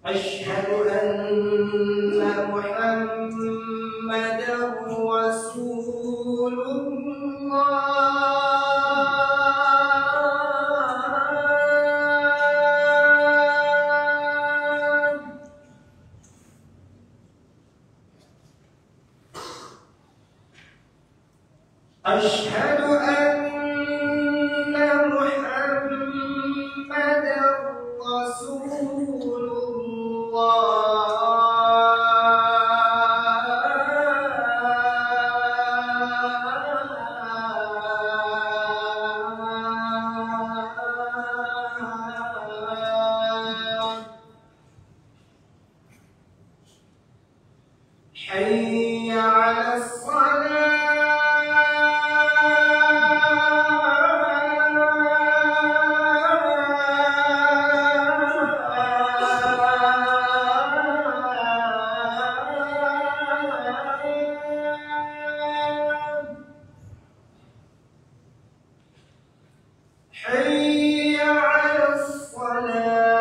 أشهد أن محمدا رسول الله. أشهد أن محمدا رسول حي على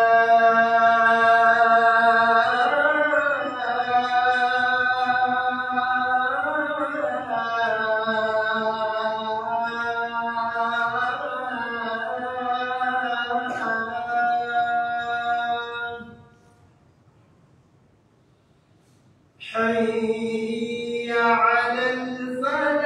حي على حي على الفلاح.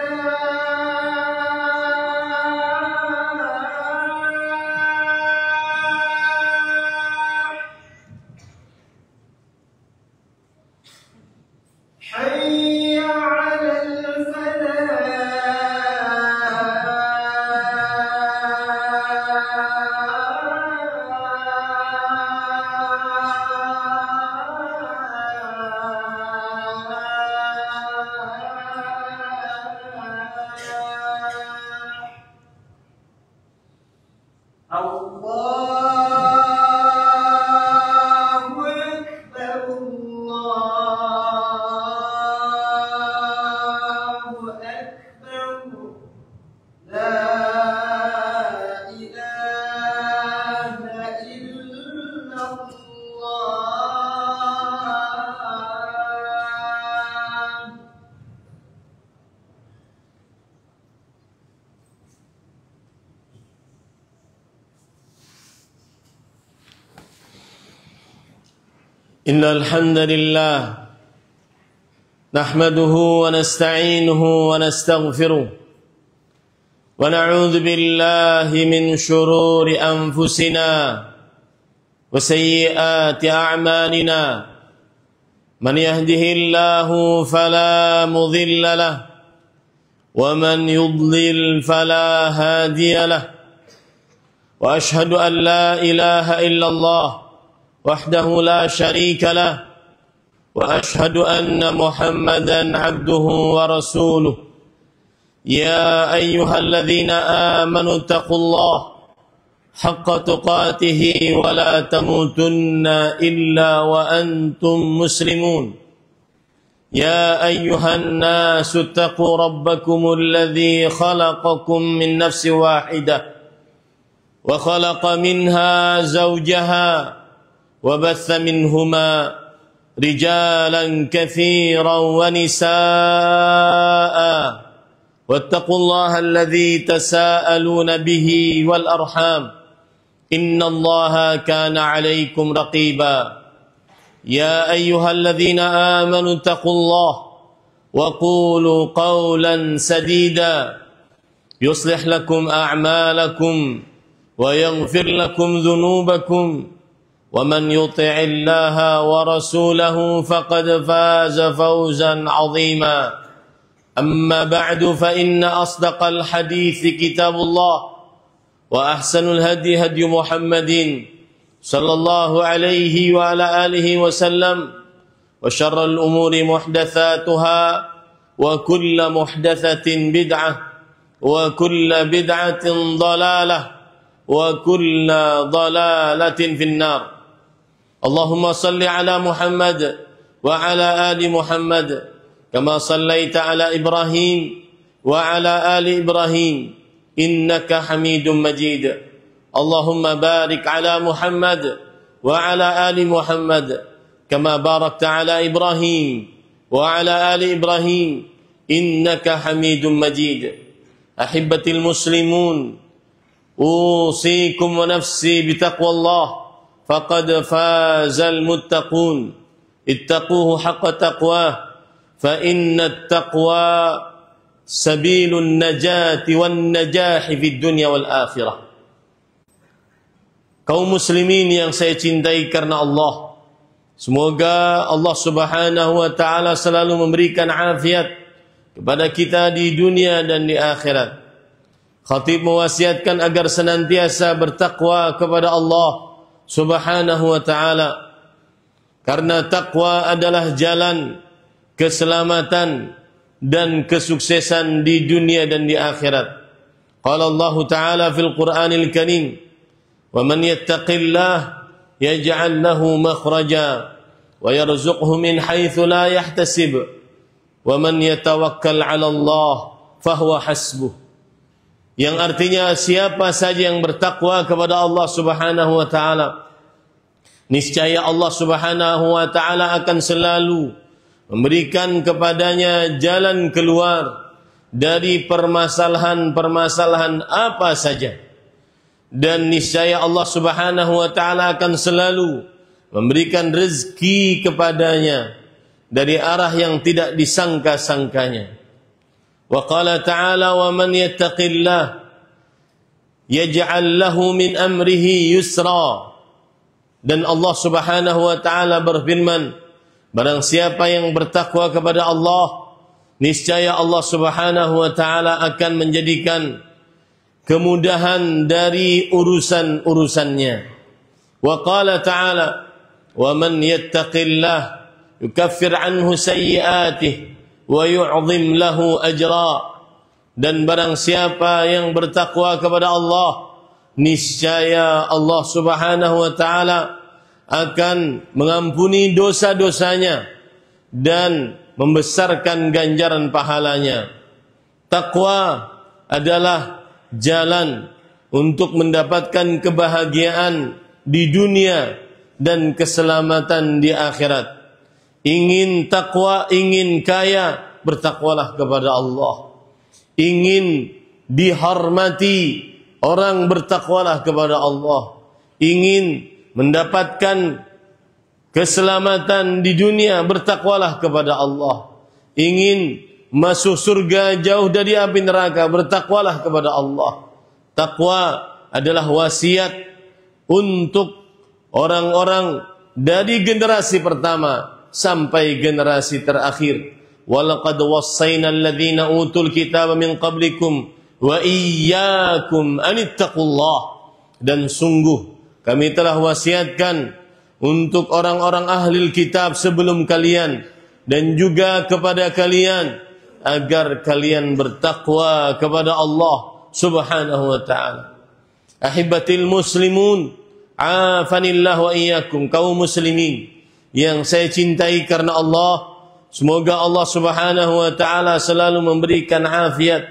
حي على الله أكبر الله أكبر لا إله إلا الله. إن الحمد لله نحمده ونستعينه ونستغفره ونعوذ بالله من شرور أنفسنا وسيئات أعمالنا من يهده الله فلا مضل له ومن يضلل فلا هادي له وأشهد أن لا إله إلا الله وحده لا شريك له وأشهد أن محمدا عبده ورسوله. يا أيها الذين آمنوا اتقوا الله حق تقاته ولا تموتن إلا وأنتم مسلمون. يا أيها الناس اتقوا ربكم الذي خلقكم من نفس واحدة وخلق منها زوجها وبث منهما رجالا كثيرا ونساء واتقوا الله الذي تساءلون به والأرحام إن الله كان عليكم رقيبا. يا أيها الذين آمنوا اتقوا الله وقولوا قولا سديدا يصلح لكم أعمالكم ويغفر لكم ذنوبكم ومن يطع الله ورسوله فقد فاز فوزا عظيما. أما بعد فإن أصدق الحديث كتاب الله وأحسن الهدي هدي محمد صلى الله عليه وعلى آله وسلم وشر الأمور محدثاتها وكل محدثة بدعة وكل بدعة ضلالة وكل ضلالة في النار. اللهم صل على محمد وعلى آل محمد كما صليت على إبراهيم وعلى آل إبراهيم إنك حميد مجيد. اللهم بارك على محمد وعلى آل محمد كما باركت على إبراهيم وعلى آل إبراهيم إنك حميد مجيد. أحبتي المسلمون، أوصيكم ونفسي بتقوى الله فقد فاز المتقون. اتقوه حق تقواه فإن التقوى سبيل النجاة والنجاح في الدنيا والآخرة. Kaum muslimin yang saya cintai karena Allah, semoga Allah Subhanahu wa taala selalu memberikan afiat kepada kita di dunia dan di akhirat. Khatib mewasiatkan agar senantiasa bertakwa kepada Allah Subhanahu wa taala, karena takwa adalah jalan keselamatan dan kesuksesan di dunia dan di akhirat. Qala Allah Ta'ala fil Qur'anil Karim, "Wa man yattaqillah yaj'al lahu makhraja wa yarzuqhu min haitsu la yahtasib wa man yatawakkal 'ala Allah fahuwa hasbuh." Yang artinya, siapa saja yang bertakwa kepada Allah Subhanahu wa taala, niscaya Allah Subhanahu wa taala akan selalu memberikan kepadanya jalan keluar dari permasalahan-permasalahan apa saja. Dan niscaya Allah Subhanahu wa taala akan selalu memberikan rezeki kepadanya dari arah yang tidak disangka-sangkanya. Wa qala ta'ala, "Wa man yattaqillah yaj'al lahu min amrihi yusra." Dan Allah Subhanahu wa taala berfirman, barang siapa yang bertakwa kepada Allah, niscaya Allah Subhanahu wa taala akan menjadikan kemudahan dari urusan-urusannya. Wa qala ta'ala, "Wa man yattaqillah yukaffir anhu sayyi'atihi wa yu'zim lahu ajra." Dan barang siapa yang bertakwa kepada Allah, niscaya Allah Subhanahu wa taala akan mengampuni dosa-dosanya dan membesarkan ganjaran pahalanya. Takwa adalah jalan untuk mendapatkan kebahagiaan di dunia dan keselamatan di akhirat. Ingin takwa, ingin kaya, bertakwalah kepada Allah. Ingin dihormati orang, bertakwalah kepada Allah. Ingin mendapatkan keselamatan di dunia, bertakwalah kepada Allah. Ingin masuk surga jauh dari api neraka, bertakwalah kepada Allah. Takwa adalah wasiat untuk orang-orang dari generasi pertama sampai generasi terakhir. Walaqad wassayna alladhina utul kitaba min qablikum wa iyyakum anittaqullah. Dan sungguh kami telah wasiatkan untuk orang-orang ahli kitab sebelum kalian dan juga kepada kalian agar kalian bertakwa kepada Allah Subhanahu wa taala. Ahibatil muslimun, afanillah wa iyyakum, kaum muslimin yang saya cintai karena Allah, semoga Allah Subhanahu wa taala selalu memberikan afiat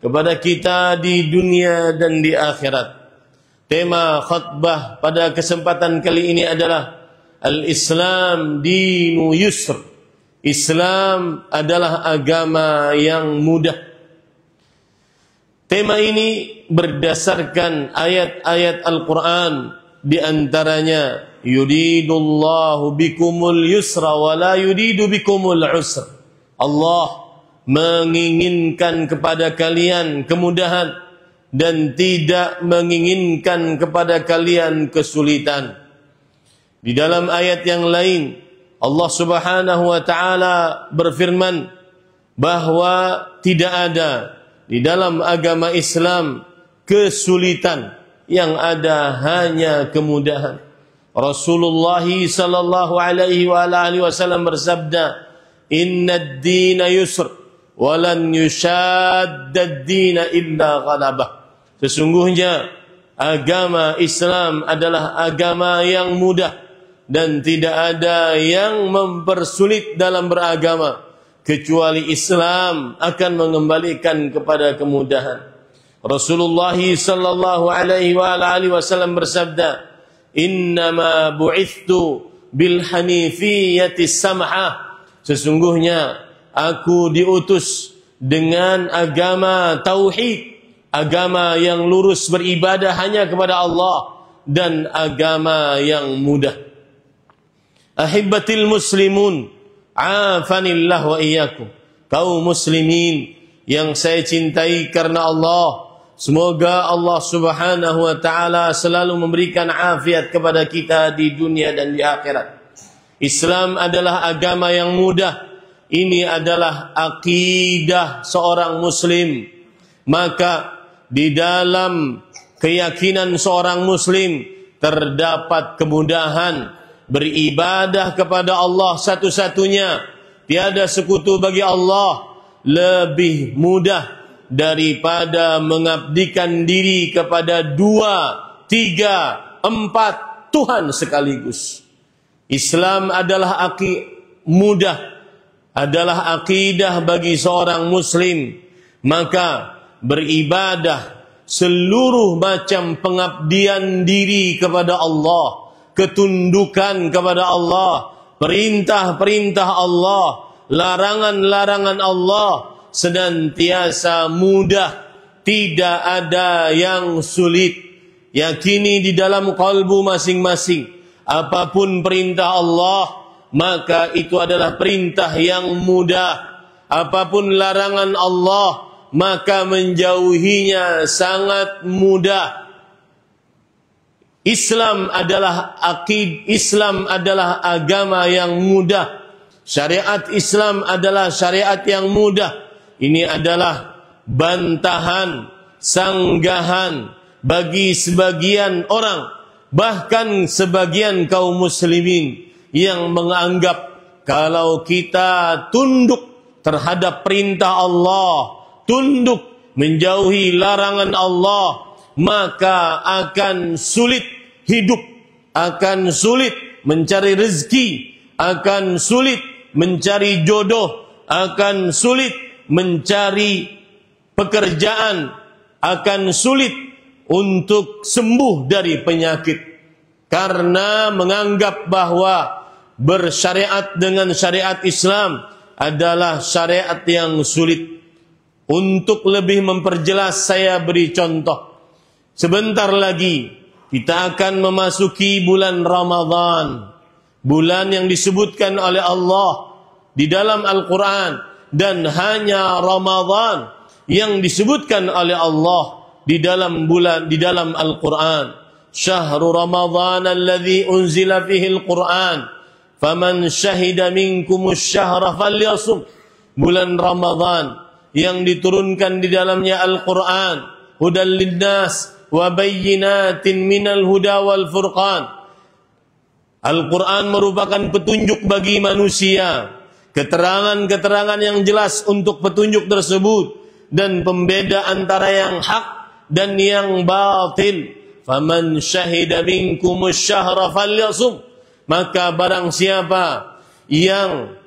kepada kita di dunia dan di akhirat. Tema khutbah pada kesempatan kali ini adalah Al-Islam dinu yusr. Islam adalah agama yang mudah. Tema ini berdasarkan ayat-ayat Al-Quran, di antaranya yuridullahu bikumul yusra wa la yuridu bikumul usra. Allah menginginkan kepada kalian kemudahan dan tidak menginginkan kepada kalian kesulitan. Di dalam ayat yang lain, Allah Subhanahu wa taala berfirman bahwa tidak ada di dalam agama Islam kesulitan, yang ada hanya kemudahan. Rasulullah sallallahu alaihi wasallam bersabda, "Innad dina yusr wa lan yushaddad dina illa ghalabah." Sesungguhnya agama Islam adalah agama yang mudah dan tidak ada yang mempersulit dalam beragama, kecuali Islam akan mengembalikan kepada kemudahan. Rasulullah sallallahu alaihi wasallam bersabda, innama bu'ithtu bil hanifiyyati sam'ah. Sesungguhnya aku diutus dengan agama tauhid, agama yang lurus beribadah hanya kepada Allah, dan agama yang mudah. Ahibbatil muslimun, afanillah wa iyyakum. Kaum muslimin yang saya cintai karena Allah, semoga Allah Subhanahu wa taala selalu memberikan afiat kepada kita di dunia dan di akhirat. Islam adalah agama yang mudah. Ini adalah akidah seorang muslim. Maka di dalam keyakinan seorang muslim terdapat kemudahan beribadah kepada Allah satu-satunya. Tiada sekutu bagi Allah lebih mudah daripada mengabdikan diri kepada 2, 3, 4 Tuhan sekaligus. Islam adalah mudah, adalah akidah bagi seorang muslim. Maka beribadah, seluruh macam pengabdian diri kepada Allah, ketundukan kepada Allah, perintah-perintah Allah, larangan-larangan Allah senantiasa mudah, tidak ada yang sulit. Yakini di dalam kalbu masing-masing, apapun perintah Allah, maka itu adalah perintah yang mudah. Apapun larangan Allah, maka menjauhinya sangat mudah. Islam adalah Islam adalah agama yang mudah. Syariat Islam adalah syariat yang mudah. Ini adalah bantahan, sanggahan bagi sebagian orang, bahkan sebagian kaum muslimin yang menganggap kalau kita tunduk terhadap perintah Allah, tunduk menjauhi larangan Allah, maka akan sulit hidup, akan sulit mencari rezeki, akan sulit mencari jodoh, akan sulit mencari pekerjaan, akan sulit untuk sembuh dari penyakit, karena menganggap bahwa bersyariat dengan syariat Islam adalah syariat yang sulit. Untuk lebih memperjelas, saya beri contoh. Sebentar lagi kita akan memasuki bulan Ramadan, bulan yang disebutkan oleh Allah di dalam Al-Quran, dan hanya Ramadan yang disebutkan oleh Allah di dalam Al-Quran. Syahrul Ramadan alladhi unzila fihi Al-Quran, faman syahida minkumus syahra falyasum. Bulan Ramadan yang diturunkan di dalamnya Al-Quran, hudal linnas wa bayyinatin minal huda wal furqan. Al-Quran merupakan petunjuk bagi manusia, keterangan-keterangan yang jelas untuk petunjuk tersebut, dan pembeda antara yang hak dan yang batil. Faman syahida minkumus syahra falyasum. Maka barang siapa yang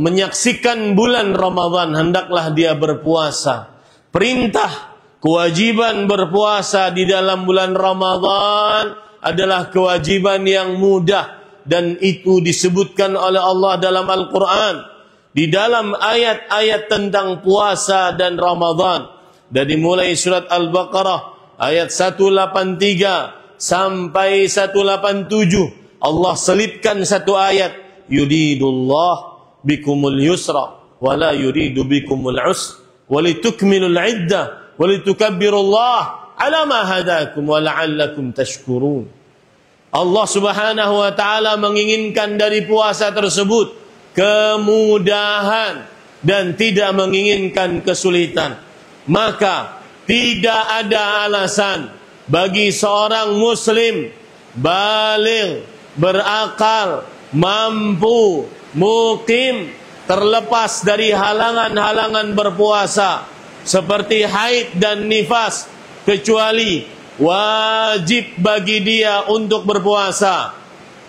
menyaksikan bulan Ramadan, hendaklah dia berpuasa. Perintah kewajiban berpuasa di dalam bulan Ramadan adalah kewajiban yang mudah, dan itu disebutkan oleh Allah dalam Al-Quran di dalam ayat-ayat tentang puasa dan Ramadan. Dari mulai surat Al-Baqarah ayat 183 sampai 187, Allah selipkan satu ayat, yuridullah bikumul yusra wa la yuridu bikumul usra walitukmilul iddah walitukabbirullaha ala ma hadakum wa la'allakum tashkurun. Allah Subhanahu wa taala menginginkan dari puasa tersebut kemudahan dan tidak menginginkan kesulitan. Maka tidak ada alasan bagi seorang muslim baligh, berakal, mampu, mukim, terlepas dari halangan-halangan berpuasa seperti haid dan nifas, kecuali wajib bagi dia untuk berpuasa.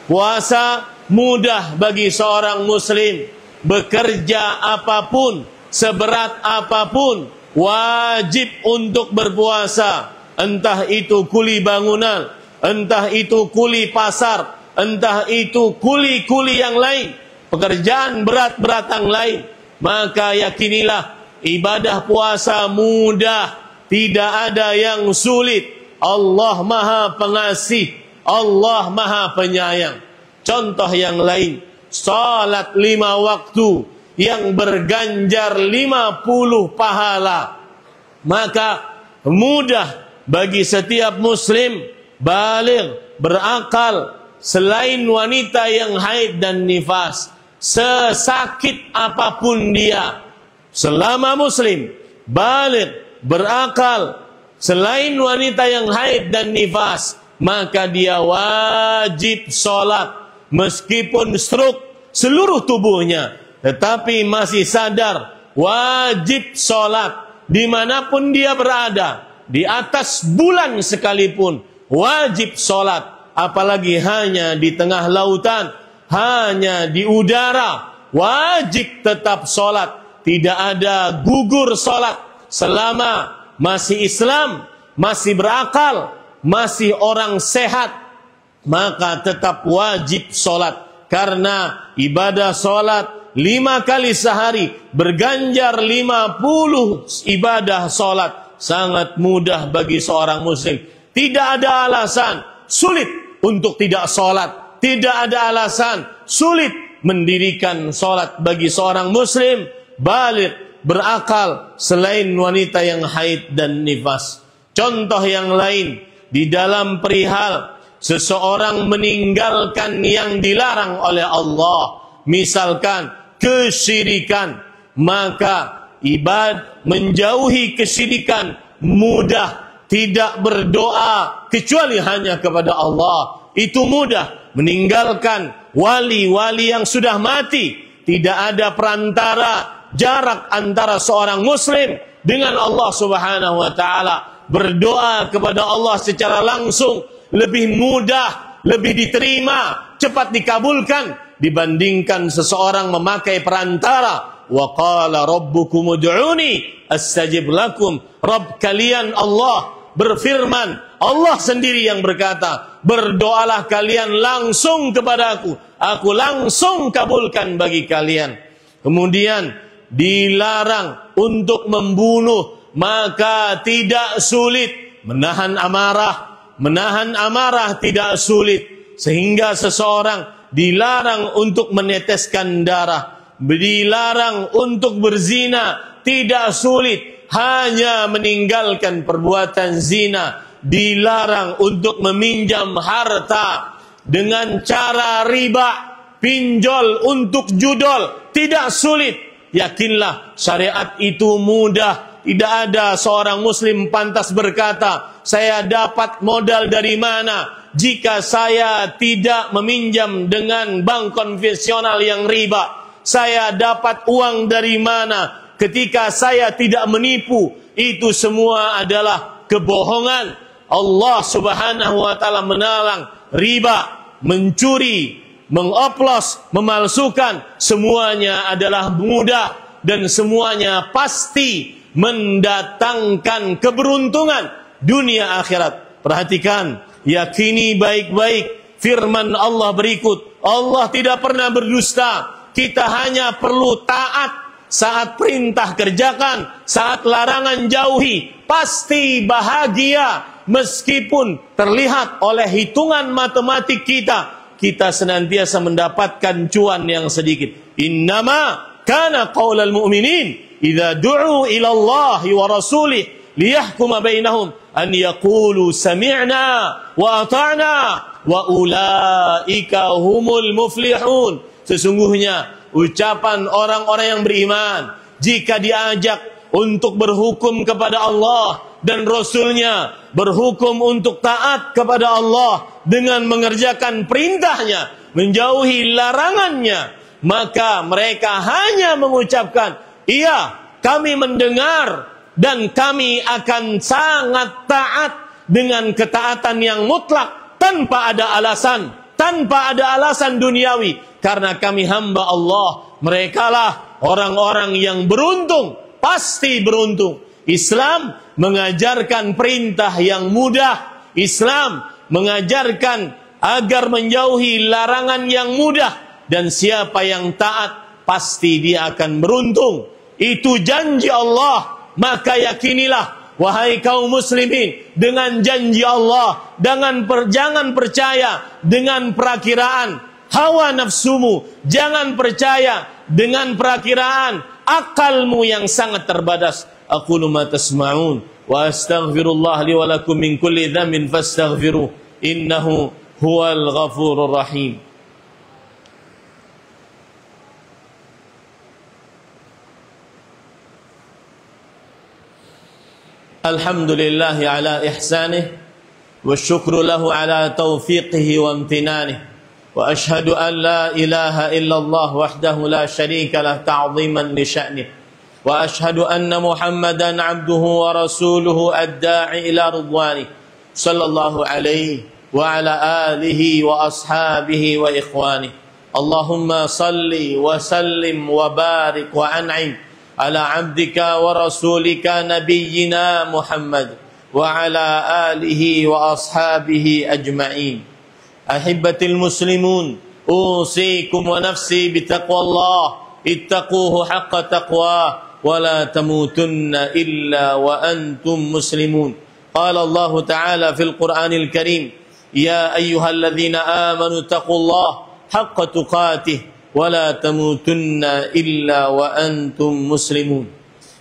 Puasa mudah bagi seorang muslim. Bekerja apapun, seberat apapun, wajib untuk berpuasa. Entah itu kuli bangunan, entah itu kuli pasar, entah itu kuli-kuli yang lain, pekerjaan berat-berat yang lain, maka yakinilah ibadah puasa mudah, tidak ada yang sulit. Allah Maha Pengasih, Allah Maha Penyayang. Contoh yang lain, salat 5 waktu yang berganjar 50 pahala. Maka mudah bagi setiap muslim baligh, berakal, selain wanita yang haid dan nifas, sesakit apapun dia, selama muslim baligh, berakal, selain wanita yang haid dan nifas, maka dia wajib sholat. Meskipun stroke seluruh tubuhnya, tetapi masih sadar, wajib sholat. Dimanapun dia berada, di atas bulan sekalipun, wajib sholat. Apalagi hanya di tengah lautan, hanya di udara, wajib tetap sholat. Tidak ada gugur sholat selama masih Islam, masih berakal, masih orang sehat, maka tetap wajib sholat. Karena ibadah sholat 5 kali sehari berganjar 50 ibadah sholat sangat mudah bagi seorang muslim. Tidak ada alasan sulit untuk tidak sholat, tidak ada alasan sulit mendirikan sholat bagi seorang muslim baligh, berakal, selain wanita yang haid dan nifas. Contoh yang lain di dalam perihal seseorang meninggalkan yang dilarang oleh Allah, misalkan kesyirikan, maka menjauhi kesyirikan mudah. Tidak berdoa kecuali hanya kepada Allah, itu mudah. Meninggalkan wali-wali yang sudah mati, tidak ada perantara, jarak antara seorang muslim dengan Allah Subhanahu wa taala. Berdoa kepada Allah secara langsung lebih mudah, lebih diterima, cepat dikabulkan dibandingkan seseorang memakai perantara. Wa qala rabbukum ud'uni astajib lakum. Rabb kalian Allah berfirman, Allah sendiri yang berkata, berdoalah kalian langsung kepadaku, aku langsung kabulkan bagi kalian. Kemudian dilarang untuk membunuh, maka tidak sulit. Menahan amarah tidak sulit, sehingga seseorang dilarang untuk meneteskan darah, dilarang untuk berzina, tidak sulit. Hanya meninggalkan perbuatan zina, dilarang untuk meminjam harta dengan cara riba, pinjol untuk judol, tidak sulit. Yakinlah syariat itu mudah. Tidak ada seorang muslim pantas berkata, saya dapat modal dari mana jika saya tidak meminjam dengan bank konvensional yang riba. Saya dapat uang dari mana ketika saya tidak menipu. Itu semua adalah kebohongan. Allah Subhanahu wa taala melarang riba, mencuri, mengoplos, memalsukan. Semuanya adalah mudah dan semuanya pasti mendatangkan keberuntungan dunia akhirat. Perhatikan, yakini baik-baik firman Allah berikut. Allah tidak pernah berdusta. Kita hanya perlu taat. Saat perintah kerjakan, saat larangan jauhi, pasti bahagia. Meskipun terlihat oleh hitungan matematik kita senantiasa mendapatkan cuan yang sedikit. Innama kana qaulal mu'minin idza du'u ila Allah wa rasulih liyahkuma bainahum an yaqulu sami'na wa ata'na wa ulaika humul muflihun. Sesungguhnya ucapan orang-orang yang beriman jika diajak untuk berhukum kepada Allah dan Rasulnya, berhukum untuk taat kepada Allah dengan mengerjakan perintahnya, menjauhi larangannya, maka mereka hanya mengucapkan, iya, kami mendengar dan kami akan sangat taat dengan ketaatan yang mutlak tanpa ada alasan duniawi. Karena kami hamba Allah, merekalah orang-orang yang beruntung, pasti beruntung. Islam mengajarkan perintah yang mudah. Islam mengajarkan agar menjauhi larangan yang mudah, dan siapa yang taat pasti dia akan beruntung. Itu janji Allah, maka yakinilah wahai kaum muslimin dengan janji Allah. Jangan percaya dengan perakiraan hawa nafsumu, jangan percaya dengan perakiraan akalmu yang sangat terbatas. Aqulu ma tasma'un wa astaghfirullah li wa lakum min kulli dhanbin fastaghfiruh innahu huwal ghafurur rahim. Alhamdulillahi ala ihsanih wa syukru lahu ala taufiqihi wa amtinanih. Wa ashhadu an la ilaha illallah wahdahu la syarika lah ta'ziman li sya'nih. Wa ashhadu anna Muhammadan abduhu wa rasuluhu ad-da'i ila ridwanih. Sallallahu alaihi wa ala alihi wa ashabihi wa ikhwanih. Allahumma salli wa sallim wa barik wa an'im ala abdika wa rasulika nabiyyina Muhammad wa ala alihi wa ashabihi ajma'in. Ahibbatil muslimun, usikum wa nafsi bitaqwallah, ittaquhu haqqa taqwah wa la tamutunna illa wa antum muslimun. Qala Allah Ta'ala fil Qur'anil Karim, ya ayyuhalladzina amanu taqullaha haqqa tuqatih wa la tamutunna illa wa antum muslimun.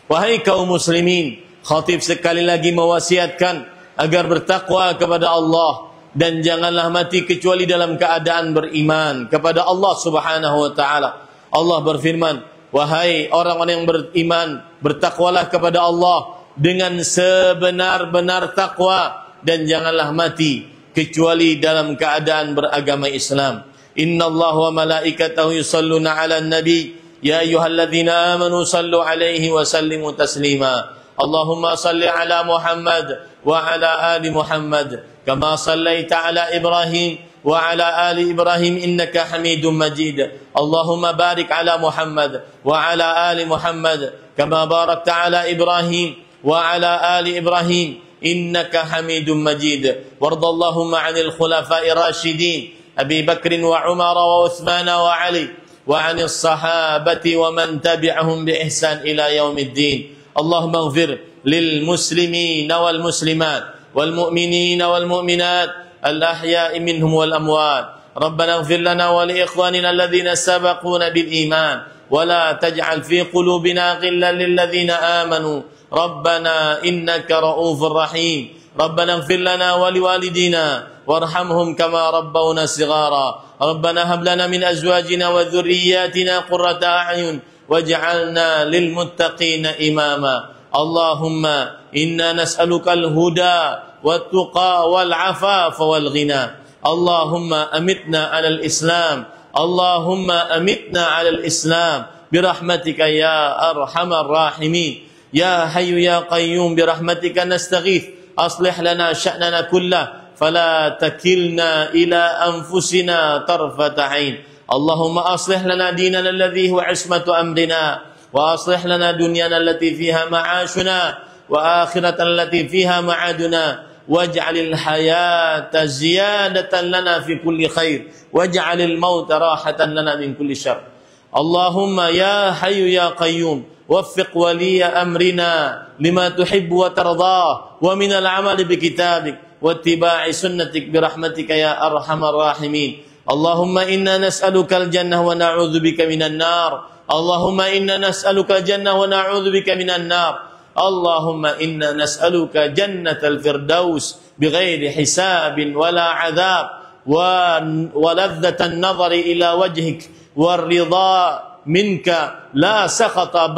Wahai kaum muslimin, khatib sekali lagi mewasiatkan agar bertakwa kepada Allah dan janganlah mati kecuali dalam keadaan beriman kepada Allah Subhanahu wa taala. Allah berfirman, wahai orang-orang yang beriman, bertakwalah kepada Allah dengan sebenar-benar takwa dan janganlah mati kecuali dalam keadaan beragama Islam. Innallaha wa malaikatahu yusalluna 'alan nabi ya ayyuhalladzina amanu sallu 'alaihi wa sallimu taslima. Allahumma salli 'ala Muhammad wa 'ala ali Muhammad kama sallaita 'ala Ibrahim wa 'ala ali Ibrahim innaka Hamidum Majid. Allahumma barik 'ala Muhammad wa 'ala ali Muhammad kama barakta 'ala Ibrahim wa 'ala ali Ibrahim innaka Hamidum Majid. Wardallahumma 'anil khulafa'ir rasyidin Abi Bakr wa Umar wa Uthman wa Ali wa 'anil sahabati wa man tabi'ahum bi ihsan ila yaumiddin. Allahumma ighfir lil muslimin wal muslimat wal mu'minin wal mu'minat al ahya'i minhum wal amwat. Rabbana ighfir lana wa li ikhwanina alladhina sabaquna bil iman wa la taj'al fi qulubina ghillan lil ladzina amanu. Rabbana innaka ra'ufur rahim. Rabbana ighfir lana wa liwalidina warhamhum kama rabbawna shighara. Rabbana hab lana min azwajina wa dhurriyyatina qurrata a'yun waj'alna lil muttaqina imama. Allahumma inna nas'aluka al-huda wat-tuqa wal-'afafa wal-ghina. Allahumma amitna 'alal Islam. Allahumma amitna 'alal Islam birahmatika ya arhamar rahimin. Ya hayyu ya qayyum birahmatika nastaghith. Aslih lana sya'nana kullah fala takilna ila anfusina tarfata 'ain. Allahumma aslih lana dinana alladhi huwa 'ismatu amrina wa aslih lana dunyana allati fiha ma'ashuna wa akhiratan allati fiha ma'aduna waj'alil hayata ziyadatan lana fi kulli khair waj'alil mauta rahatan lana min kulli syarr. Allahumma ya hayyu ya qayyum waffiq waliya amrina lima tuhibbu wa tardah wa minal 'amali bi kitabik wa ittiba'i sunnatik bi rahmatika ya arhamar rahimin. Allahumma inna nas'aluka al-jannah wa na'udzubika minan nar. Allahumma inna nas'aluka al-jannah wa na'udzubika minan nar. Allahumma inna nas'aluka jannatal firdaus bighairi hisabin wala 'adzab wa ladzatan nadhari ila wajhik war ridha minka la sakhata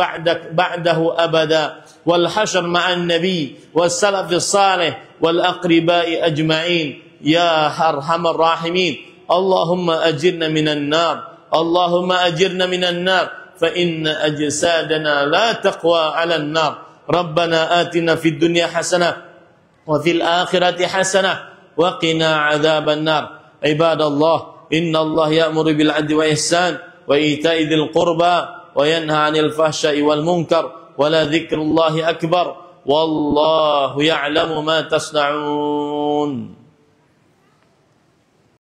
ba'dahu abada wal hashr ma'an nabi was salafis salih wal aqriba'i ajma'in ya arhamar rahimin. Allahumma ajirna minan nar. Allahumma ajirna minan nar fa inna ajsadana la taqwa 'alan nar. Rabbana atina fid dunya hasanah wa fil akhirati hasanah wa qina 'adzaban nar. Ibadallah, innallaha ya'muru bil 'adli wa ihsan wa ita'i dzil qurba wa yanha 'anil fahsya'i wal munkar wa la dzikrullahi akbar wallahu ya'lamu ma tasna'un.